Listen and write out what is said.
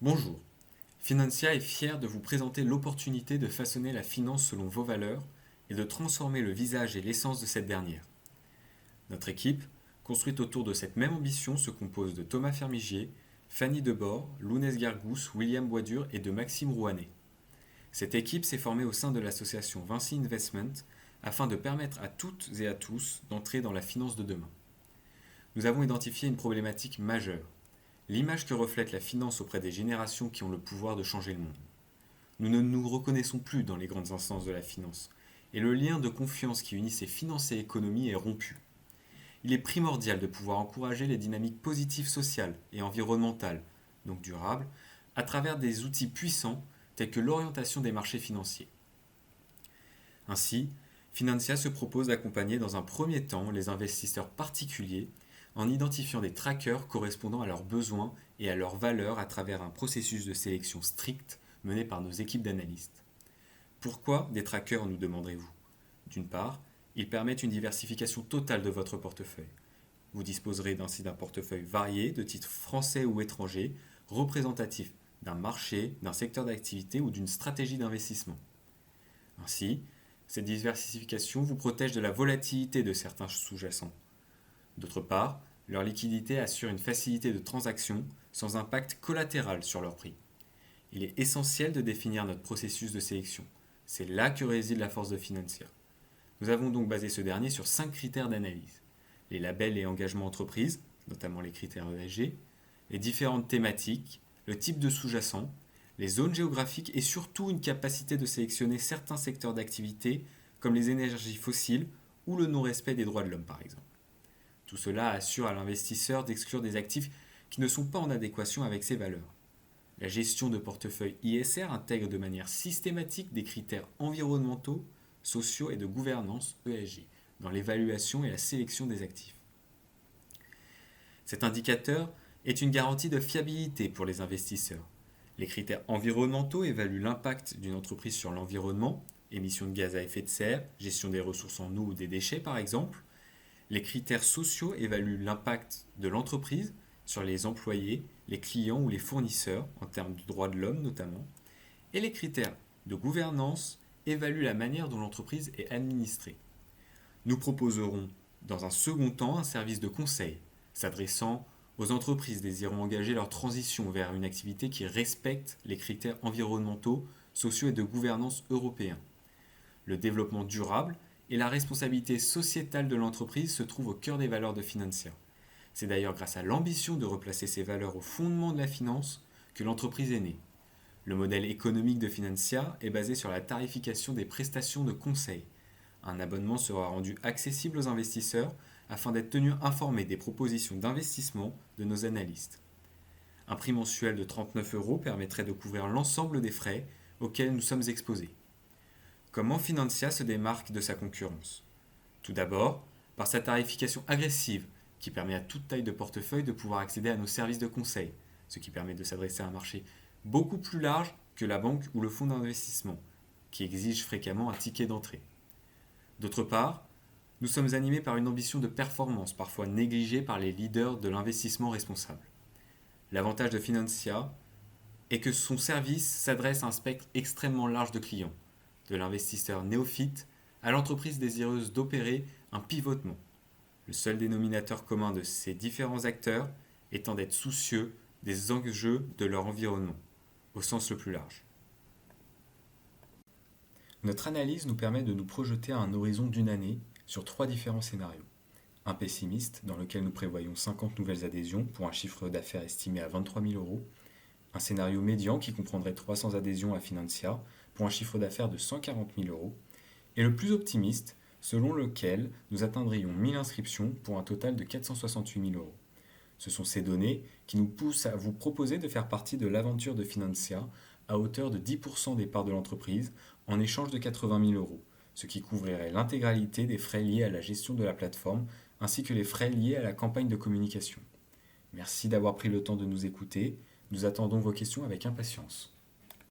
Bonjour. Financia est fier de vous présenter l'opportunité de façonner la finance selon vos valeurs et de transformer le visage et l'essence de cette dernière. Notre équipe, construite autour de cette même ambition, se compose de Thomas Fermigier, Fanny Debord, Lounès Gargousse, William Boisdur et de Maxime Rouanet. Cette équipe s'est formée au sein de l'association Vinci Investment afin de permettre à toutes et à tous d'entrer dans la finance de demain. Nous avons identifié une problématique majeure: l'image que reflète la finance auprès des générations qui ont le pouvoir de changer le monde. Nous ne nous reconnaissons plus dans les grandes instances de la finance, et le lien de confiance qui unissait finance et économie est rompu. Il est primordial de pouvoir encourager les dynamiques positives sociales et environnementales, donc durables, à travers des outils puissants tels que l'orientation des marchés financiers. Ainsi, Financia se propose d'accompagner dans un premier temps les investisseurs particuliers en identifiant des trackers correspondant à leurs besoins et à leurs valeurs à travers un processus de sélection strict mené par nos équipes d'analystes. Pourquoi des trackers, nous demanderez-vous? D'une part, ils permettent une diversification totale de votre portefeuille. Vous disposerez ainsi d'un portefeuille varié de titres français ou étrangers, représentatifs d'un marché, d'un secteur d'activité ou d'une stratégie d'investissement. Ainsi, cette diversification vous protège de la volatilité de certains sous-jacents. D'autre part, leur liquidité assure une facilité de transaction sans impact collatéral sur leur prix. Il est essentiel de définir notre processus de sélection. C'est là que réside la force de Financia. Nous avons donc basé ce dernier sur 5 critères d'analyse: les labels et engagements entreprises, notamment les critères ESG, les différentes thématiques, le type de sous-jacent, les zones géographiques et surtout une capacité de sélectionner certains secteurs d'activité comme les énergies fossiles ou le non-respect des droits de l'homme par exemple. Tout cela assure à l'investisseur d'exclure des actifs qui ne sont pas en adéquation avec ses valeurs. La gestion de portefeuille ISR intègre de manière systématique des critères environnementaux, sociaux et de gouvernance ESG dans l'évaluation et la sélection des actifs. Cet indicateur est une garantie de fiabilité pour les investisseurs. Les critères environnementaux évaluent l'impact d'une entreprise sur l'environnement, émissions de gaz à effet de serre, gestion des ressources en eau ou des déchets par exemple. Les critères sociaux évaluent l'impact de l'entreprise sur les employés, les clients ou les fournisseurs, en termes de droits de l'homme notamment. Et les critères de gouvernance évaluent la manière dont l'entreprise est administrée. Nous proposerons dans un second temps un service de conseil s'adressant aux entreprises désirant engager leur transition vers une activité qui respecte les critères environnementaux, sociaux et de gouvernance européens. Le développement durable et la responsabilité sociétale de l'entreprise se trouvent au cœur des valeurs de Financia. C'est d'ailleurs grâce à l'ambition de replacer ces valeurs au fondement de la finance que l'entreprise est née. Le modèle économique de Financia est basé sur la tarification des prestations de conseil. Un abonnement sera rendu accessible aux investisseurs afin d'être tenus informés des propositions d'investissement de nos analystes. Un prix mensuel de 39 € permettrait de couvrir l'ensemble des frais auxquels nous sommes exposés. Comment Financia se démarque de sa concurrence? Tout d'abord, par sa tarification agressive, qui permet à toute taille de portefeuille de pouvoir accéder à nos services de conseil, ce qui permet de s'adresser à un marché beaucoup plus large que la banque ou le fonds d'investissement, qui exige fréquemment un ticket d'entrée. D'autre part, nous sommes animés par une ambition de performance parfois négligée par les leaders de l'investissement responsable. L'avantage de Financia est que son service s'adresse à un spectre extrêmement large de clients, de l'investisseur néophyte à l'entreprise désireuse d'opérer un pivotement. Le seul dénominateur commun de ces différents acteurs étant d'être soucieux des enjeux de leur environnement, au sens le plus large. Notre analyse nous permet de nous projeter à un horizon d'une année sur 3 différents scénarios. Un pessimiste, dans lequel nous prévoyons 50 nouvelles adhésions pour un chiffre d'affaires estimé à 23 000 euros. Un scénario médian qui comprendrait 300 adhésions à Financia pour un chiffre d'affaires de 140 000 euros. Et le plus optimiste, selon lequel nous atteindrions 1000 inscriptions pour un total de 468 000 euros. Ce sont ces données qui nous poussent à vous proposer de faire partie de l'aventure de Financia à hauteur de 10% des parts de l'entreprise en échange de 80 000 euros, ce qui couvrirait l'intégralité des frais liés à la gestion de la plateforme ainsi que les frais liés à la campagne de communication. Merci d'avoir pris le temps de nous écouter. Nous attendons vos questions avec impatience.